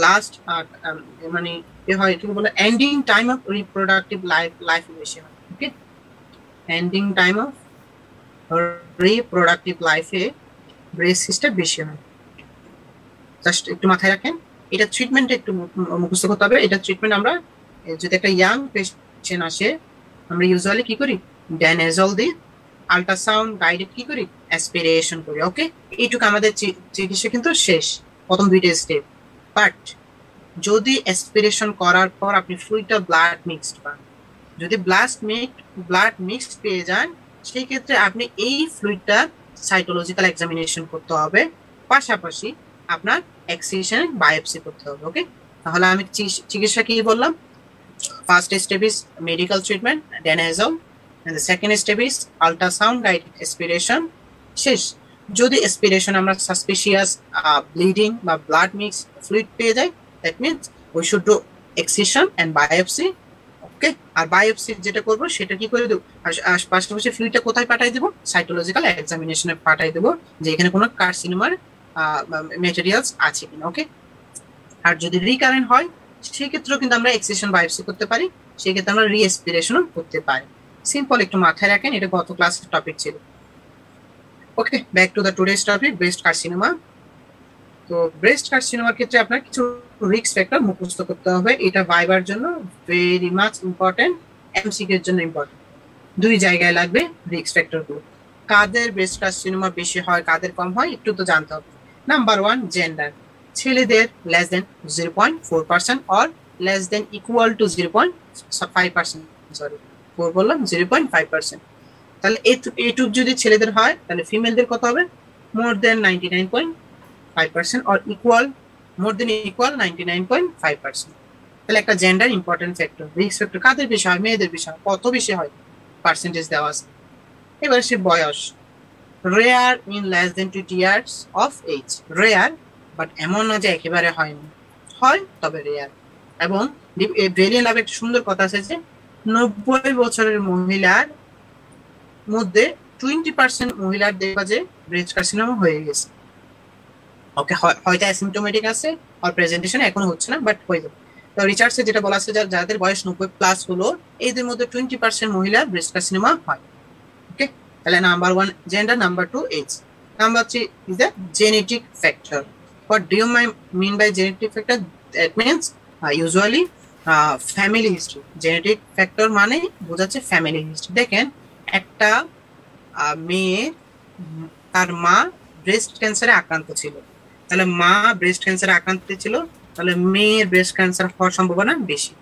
Last মানে এ হয় এটাকে বলে ending time of reproductive life বেশি হয়। ওকে, এন্ডিং টাইম অফ রিপ্রোডাক্টিভ লাইফে ব্রেস্ট সিস্টেম বেশি হয়। জাস্ট একটু মাথায় রাখেন, এটা ট্রিটমেন্ট একটু মুখস্থ করতে হবে। এটা ট্রিটমেন্ট আমরা যদি একটা ইয়াং পেশেন্ট আসে, আমরা ইউজুয়ালি কি করি, ড্যানেজল দিই, আল্ট্রাসাউন্ড গাইডেড কি করি, অ্যাসপিরেশন করি। ওকে, এইটুকু আমাদের চিকিৎসা কিন্তু শেষ, প্রথম দুইটা স্টেপ। বাট যদি অ্যাসপিরেশন করার পর আপনি ফ্লুইডটা ব্লাড মিক্সড পান, যদি ব্লাড মিক্সড পেয়ে যান, সেই ক্ষেত্রে আপনি এই ফ্লুইডটা সাইটোলজিক্যাল এক্সামিনেশন করতে হবে, পাশাপাশি আপনার এক্সিশন বায়োপসি করতে হবে। ওকে, তাহলে আমি চিকিৎসা কি বললাম, first step is medical treatment, danazol, and the second step is ultrasound guided aspiration। শেষ। যদি aspiration আমরা suspicious bleeding বা blood mix fluid পেয়ে যাই, that means we should do excision and biopsy। Okay, আর বায়োপসি যেটা করব সেটা কি করে দেব, আর পাশাপাশি ফ্লুইডটা কোথায় পাঠাই দেব, সাইটোলজিক্যাল এক্সামিনেশনে পাঠাই দেব যে এখানে কোনো কার্সিনোমার ম্যাটেরিয়ালস আছে কিনা। ওকে, আর যদি রিকারেন্ট হয় সেই ক্ষেত্রেও কিন্তু আমরা এক্সিশন বায়োপসি করতে পারি, সেই ক্ষেত্রে আমরা রিএসপিরেশনও করতে পারি। সিম্পল, একটু মাথায় রাখেন, এটা গত ক্লাসের টপিক ছিল। Okay, back to the today's topic, breast carcinoma. তো ব্রেস্ট কার্সিনোমার ক্ষেত্রে আপনার কিছু রিস্ক ফ্যাক্টর মুখস্থ করতে হবে। এটা ভাইবার জন্য ভেরি মাচ ইম্পর্টেন্ট, এমসিকিউ এর জন্য ইম্পর্টেন্ট। দুই জায়গায় লাগবে রিস্ক ফ্যাক্টর গুলো। কাদের ব্রেস্ট কার্সিনোমা বেশি হয়, কাদের কম হয়, একটু তো জানতে হবে। Number 1, gender. ছেলেদের less than 0.4% or less than equal to 0.5%, sorry 4 বললাম, 0.5%। তাহলে এইটুক যদি ছেলেদের হয়, তাহলে ফিমেলদের কত হবে, more than 99.5% or equal, more than equal 99.5%। তাহলে একটা gender important factor. Risk factor কাদের বেশি হয়, মেয়েদের বেশি হয়, কত বেশি হয়, পার্সেন্টেজ দেওয়া আছে। এবার সে বয়স, rare in less than 20 years of age, rare, but এমন না যে একেবারে হয়নি, হয় তবে রেয়ার। এবং ভেরিয়েন্ট লাভ একটা সুন্দর কথা আছে যে 90 বছরের মহিলার মধ্যে 20% মহিলার দেখবা যে ব্রেস্ট কার্সিনোমা হয়ে গেছে। ওকে, হয়তো অ্যাসিম্পটোমেটিক আছে আর প্রেজেন্টেশন এখনো হচ্ছে না, বাট হয়ে যাবে। তো রিসার্চে যেটা বলা আছে, যাদের বয়স 90+ হলো, এদের মধ্যে 20% মহিলা ব্রেস্ট কার্সিনোমা হয়। ওকে, তাহলে number 1 gender, number 2 age, number 3 is the genetic factor। What do you mean by genetic factor? That means usually family history। genetic factor মানে বোঝাচ্ছে family history। দেখেন, একটা মেয়ে, তার মা ব্রেস্ট ক্যান্সারে আক্রান্ত ছিল, তাহলে মা ব্রেস্ট ক্যান্সারে আক্রান্ত ছিল, তাহলে মেয়ের ব্রেস্ট ক্যান্সার হওয়ার সম্ভাবনা বেশি।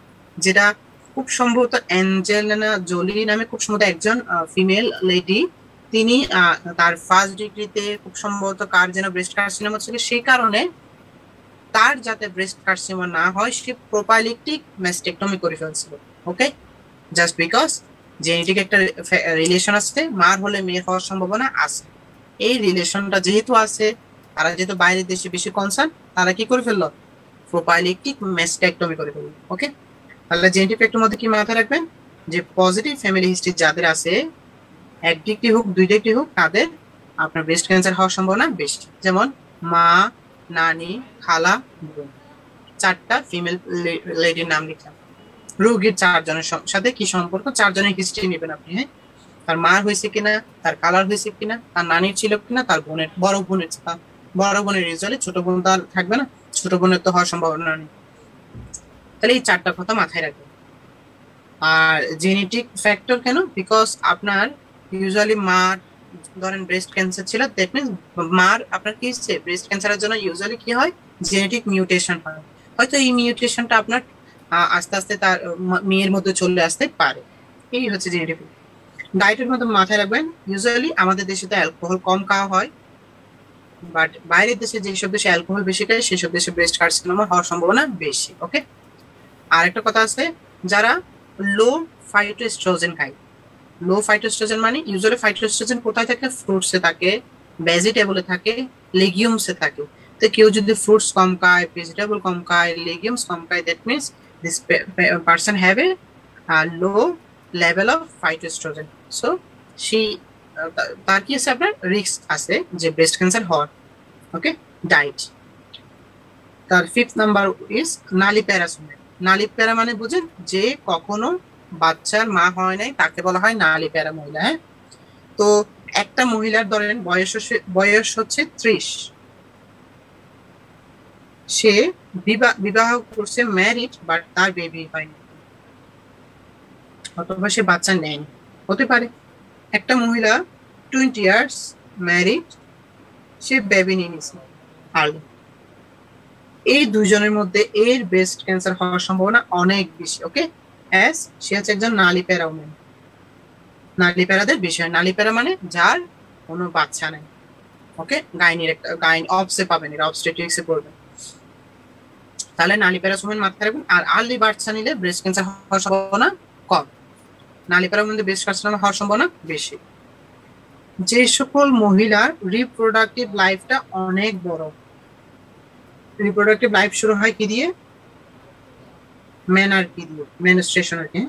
যেটা খুব সম্ভবত অ্যাঞ্জেলিনা জোলি নামে খুব সম্ভবত একজন ফিমেল লেডি, তিনি তার ফার্স্ট ডিগ্রিতে খুব সম্ভবত কার যেন ব্রেস্ট কার্সিনোমা ছিল, সেই কারণে তার যাতে ব্রেস্ট কার্সিনোমা না হয় সে প্রোপাইলিকটিক ম্যাস্টেক্টমি করে ফেলছিল। ওকে, জাস্ট বিকজ জেনেটিক একটা রিলেশন আছে, মার হলে মেয়ের হওয়ার সম্ভাবনা আছে। এই রিলেশনটা যেহেতু আছে, তারা যেহেতু বাইরের দেশে বেশি কনসার্ন, তারা কি করে ফেললো, প্রোপাইলিকটিক ম্যাস্টেক্টমি করে ফেললো। ওকে, তাহলে জেনেটিক ফ্যাক্টর মধ্যে কি মাথায় রাখবেন, যে পজিটিভ ফ্যামিলি হিস্ট্রি যাদের আছে, এক ডিগ্রি হোক 2 ডিগ্রি হোক, তাদের আপনার ব্রেস্ট ক্যান্সার হওয়ার সম্ভাবনা বেশি। যেমন মা, নানি, খালা, বোন, 4টা ফিমেল লেডির নাম লিখলাম। রোগীর 4 জনের সাথে কি সম্পর্ক, 4 জনের হিস্ট্রি নেবেন আপনি। হ্যাঁ, তার মার হয়েছে কিনা, তার কালার হয়েছে কিনা, তার নানির ছিল কিনা, তার বোনের, বড় বোনের রেজাল্টে ছোট বোন তার থাকবে না, ছোট বোনের তো হওয়ার সম্ভাবনা নেই। তাহলে এই 4টা কথা মাথায় রাখবেন। আর জেনেটিক ফ্যাক্টর কেন, বিকজ আপনার ইউজুয়ালি মার ধরেন ব্রেস্ট ক্যান্সার ছিল, দ্যাট মিন্স মার আপনার কি হচ্ছে, ব্রেস্ট ক্যান্সারের জন্য ইউজুয়ালি কি হয়, জেনেটিক মিউটেশন হয়। হয়তো এই মিউটেশনটা আপনার আস্তে আস্তে তার মেয়ের মধ্যে চলে আসতে পারে। এই হচ্ছে জেনেটিক। ডায়েটের মধ্যে মাথায় রাখবেন, ইউজুয়ালি আমাদের দেশে তো অ্যালকোহল কম খাওয়া হয়, বাট বাইরের দেশে যেসব দেশে অ্যালকোহল বেশি খায়, সেসব দেশে ব্রেস্ট কার্সিনোমা হওয়ার সম্ভাবনা বেশি। ওকে, আর একটা কথা আছে, যারা লো ফাইটোএস্ট্রোজেন খায়, লো ফাইটোএস্ট্রোজেন মানে ইউজুয়ালি ফাইটোএস্ট্রোজেন কোথায় থাকে, ফ্রুটসে থাকে, ভেজিটেবলে থাকে, লেগিউমসে থাকে। তো কেউ যদি ফ্রুটস কম খায়, ভেজিটেবল কম খায়, লেগিউমস কম খায়, that means this person have a low level of phytoestrogen. So সেই তার কি আছে, আপনার রিস্ক আছে যে ব্রেস্ট ক্যান্সার হওয়ার। ওকে, ডায়েট। তার 5th নাম্বার ইজ নালী প্যারাসোমেন। নালী প্যারা মানে বুঝেন, যে কখনো বাচ্চার মা হয় নাই তাকে বলা হয় নালী প্যারা মহিলা। হ্যাঁ, তো একটা মহিলার ধরেন বয়স হচ্ছে 30, সে বিবাহ করছে, ম্যারিড, বাট তার বেবি হয়নি অথবা সে বাচ্চা নেয়নি। হতে পারে একটা মহিলা 20 ইয়ার্স, ম্যারিড, সে বেবি নিয়ে নিছে আর্লি। এই দুইজনের মধ্যে এর ব্রেস্ট ক্যান্সার হওয়ার সম্ভাবনা অনেক বেশি। ওকে, অ্যাজ সে হচ্ছে একজন নালী প্যারা উমেন। নালী প্যারাদের বিষয়, নালী প্যারা মানে যার কোনো বাচ্চা নেই। ওকে, গাইন অবসে পাবেন, এটা অবস্টেট্রিক্সে পড়বেন। তাহলে নালী প্যারা উমেন মাথায় রাখবেন। আর আর্লি বাচ্চা নিলে ব্রেস্ট ক্যান্সার হওয়ার সম্ভাবনা কম, নালী প্যারা মধ্যে ব্রেস্ট ক্যান্সার হওয়ার সম্ভাবনা বেশি। যে সকল মহিলার রিপ্রোডাক্টিভ লাইফটা অনেক বড়, রিপ্রোডাক্টিভ লাইফ শুরু হয় কি দিয়ে? মেনার্কি দিয়ে, মেনস্ট্রুয়েশন আর কি,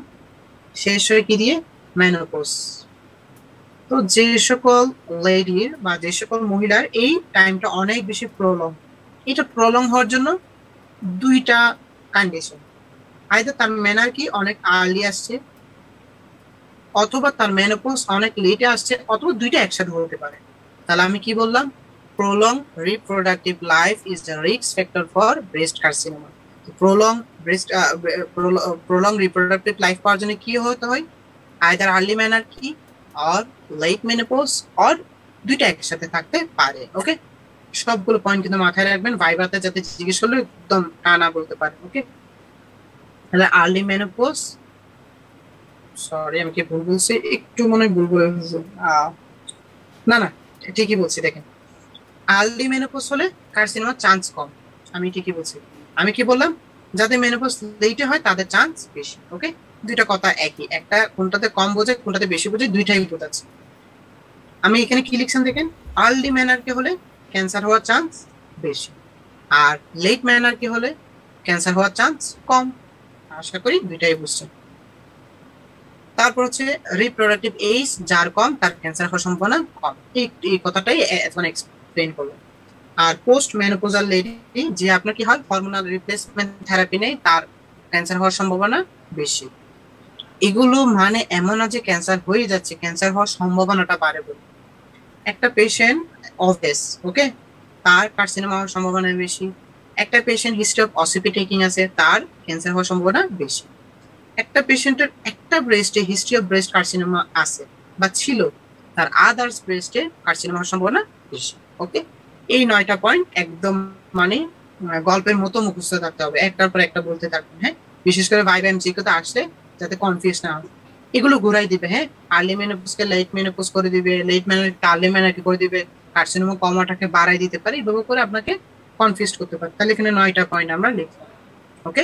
শেষ হয় কি দিয়ে? মেনোপজ। তো যে সকল লেডির বা যে সকল মহিলার এই টাইমটা অনেক বেশি প্রলং, এটা প্রলং হওয়ার জন্য দুইটা কন্ডিশন, আইদার তার মেনার্কি অনেক আর্লি আসছে, অথবা তার মেনোপজ অনেক লেটে আসছে, অথবা দুইটা একসাথে হতে পারে। তাহলে আমি কি বললাম? prolonged reproductive life is the risk factor for breast carcinoma. prolonged reproductive life পাওয়ার জন্য কি হতে হয়? either early menarche or late menopause or দুইটা একসাথে থাকতে পারে। ওকে, সবগুলো পয়েন্ট কিন্তু মাথায় রাখবেন, ভাইভাতে যাতে জিজ্ঞেস করলে একদম টানা বলতে পারেন। ওকে, তাহলে আর্লি মেনোপজ, সরি আমি কি ভুল বলছি, একটু মনে হয় ভুল বলেছি, না না ঠিকই বলছি। দেখেন, আর্লি মেনোপজ হলে কার্সিনোমার চান্স কম, আমি ঠিকই বলছি। আমি কি বললাম? যাদের মেনোপজ লেটে হয় তাদের চান্স বেশি। ওকে, দুইটা কথা একই, একটা কোনটাতে কম বোঝায় কোনটাতে বেশি বোঝায়, দুইটাই বোঝাচ্ছে। আমি এখানে কি লিখছেন দেখেন, আর্লি মেনার্কি হলে ক্যান্সার হওয়ার চান্স বেশি, আর লেট মেনার্কি হলে ক্যান্সার হওয়ার চান্স কম। আশা করি দুইটাই বুঝছেন। তারপর হচ্ছে রিপ্রোডাক্টিভ এজ যার কম তার ক্যান্সার হওয়ার সম্ভাবনা কম, এই কথাটাই এখন এক্সপ্লেইন করবো। আর পোস্ট মেনোপজাল লেডি, যে আপনার কি হয় হরমোনাল রিপ্লেসমেন্ট থেরাপি নেই, তার ক্যান্সার হওয়ার সম্ভাবনা বেশি। এগুলো মানে এমন না যে ক্যান্সার হয়ে যাচ্ছে, ক্যান্সার হওয়ার সম্ভাবনাটা বাড়ে বলে। একটা পেশেন্ট অবেস, ওকে, তার কার্সিনোমা হওয়ার সম্ভাবনা বেশি। একটা পেশেন্ট হিস্ট্রি অফ অসিপি টেকিং আছে, তার ক্যান্সার হওয়ার সম্ভাবনা বেশি। একটা পেশেন্টের একটা ব্রেস্টে হিস্ট্রি অফ ব্রেস্ট কার্সিনোমা আছে বা ছিল, তার আদার্স ব্রেস্টে কার্সিনোমা হওয়ার সম্ভাবনা বেশি। ওকে, এই 9টা পয়েন্ট একদম মানে গল্পের মতো মুখস্থ থাকতে হবে, একটার পর একটা বলতে থাকবেন। হ্যাঁ, বিশেষ করে ভাইবা এমসিকিউতে আসলে যাতে কনফিউজ না হয়, এগুলো ঘুরাই দিবে। হ্যাঁ, আর্লি মেনোপজকে লেট মেনোপজ করে দিবে, লেট মেনোপজকে আর্লি মেনোপজ করে দিবে, কার্সিনোমা কমাটাকে বাড়াই দিতে পারে, এভাবে করে আপনাকে কনফিউজ করতে পারে। তাহলে এখানে 9টা পয়েন্ট আমরা লিখলাম। ওকে,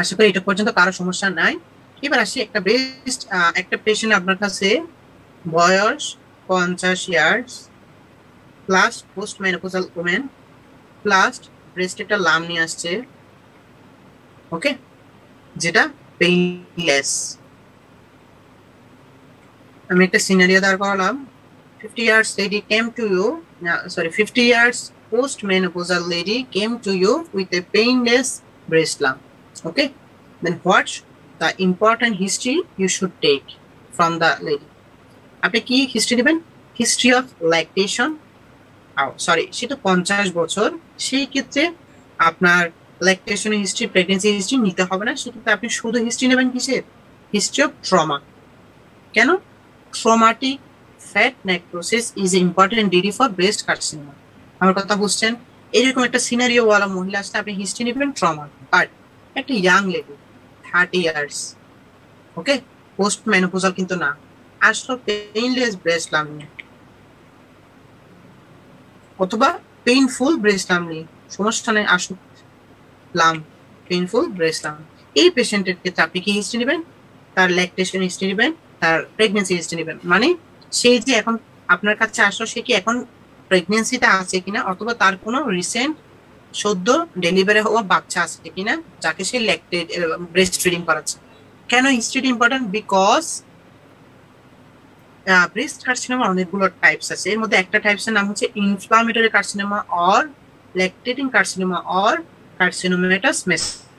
আশা করি এটা পর্যন্ত কারো সমস্যা নাই। এবার আসি একটা পেশেন্ট আপনার কাছে বয়স 50 years plus post menopausal women plus ব্রেস্টে একটা লাম নিয়ে আসছে। ওকে, যেটা পেইনলেস। আমি একটা সিনারিও দাঁড় করালাম। 50 years lady came to you, 50 years post menopausal lady came to you with a painless breast lump. Okay, then what the important history you should take from the lady? আপনি কি history নেবেন? History of lactation. সেটা 50 বছর, সেই ক্ষেত্রে আপনার lactation history, pregnancy history নিতে হবে না, সেক্ষেত্রে আপনি শুধু হিস্ট্রি নেবেন কিসের? History of trauma. কেন? Traumatic fat necrosis is important DD for breast carcinoma. আমার কথা বুঝছেন? এরকম একটা সিনারিও ওয়ালা মহিলা আসলে আপনি হিস্ট্রি নেবেন ট্রমা, বাট একটা ইয়াং লেডি 30 ইয়ার্স, ওকে, পোস্ট মেনোপজাল কিন্তু না, আসলো পেইনলেস ব্রেস্ট লাম নিয়ে অথবা পেইনফুল ব্রেস্ট লাম নিয়ে, সমস্যা নেই, আসুক লাম, পেইনফুল ব্রেস্ট লাম। এই পেশেন্টের ক্ষেত্রে আপনি কি হিস্ট্রি নেবেন? তার ল্যাকটেশন হিস্ট্রি নেবেন, তার প্রেগনেন্সি হিস্ট্রি নেবেন। মানে সেই যে এখন আপনার কাছে আসলো, সে কি এখন প্রেগনেন্সিতে আছে কিনা, অথবা তার কোনো রিসেন্ট সদ্য ডেলিভারি হওয়া বাচ্চা আছে কিনা যাকে সে ব্রেস্ট ফিডিং করাচ্ছে। কেন হিস্ট্রিটা ইম্পর্টেন্ট? বিকজ ব্রেস্ট কার্সিনোমা অনেকগুলো টাইপস আছে, এর মধ্যে একটা টাইপসের নাম হচ্ছে inflammatory carcinoma or lactating carcinoma or carcinomatous message